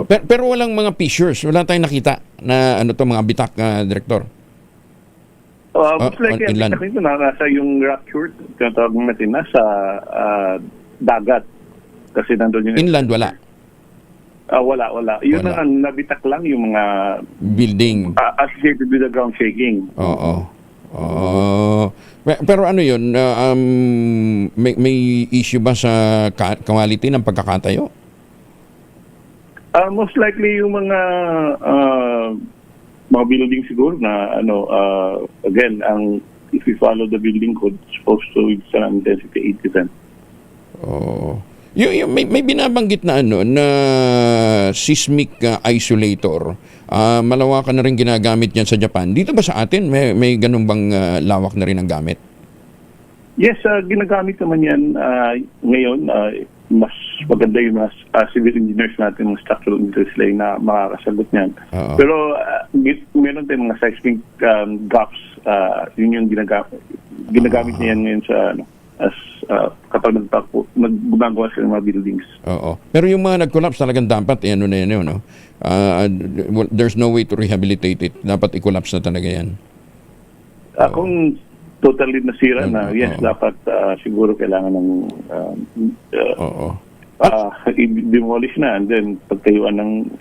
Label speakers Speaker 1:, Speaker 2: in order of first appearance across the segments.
Speaker 1: Pero walang mga fissures, wala tayong nakita na ano to, mga bitak, Director.
Speaker 2: Most likely,
Speaker 1: on inland.
Speaker 2: ang ito nasa yung rock short, tinatawag natin, nasa dagat. Kasi nandun yung...
Speaker 1: Inland, wala.
Speaker 2: Wala. Yun
Speaker 1: Wala.
Speaker 2: ang nabitak lang yung mga
Speaker 1: Building.
Speaker 2: associated with the ground shaking.
Speaker 1: Oo. Pero ano yun, may issue ba sa quality ng pagkakatayo?
Speaker 2: Most likely yung mga building siguro na again, if we follow the building code, supposed to it's an intensity 80%.
Speaker 1: Oo. May binabanggit na na seismic isolator. Malawakan na rin ginagamit yan sa Japan. Dito ba sa atin may ganun bang lawak na rin ang gamit?
Speaker 2: Yes, ginagamit naman yan ngayon. Mas maganda yung mga civil engineers natin, mga structural engineers na makakasagot niyan. Pero meron tayong mga seismic gaps. Yun yung ginagamit niya yan ngayon sa kapag gumagawa sila ng mga buildings.
Speaker 1: Oo. Pero yung mga nag-collapse talagang dapat, ano na yan, no? There's no way to rehabilitate it. Dapat i-collapse na talaga yan.
Speaker 2: Kung totally nasira na, yes, dapat siguro kailangan ng i-demolish na and then pagtayuan ng,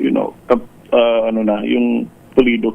Speaker 2: yung pulido.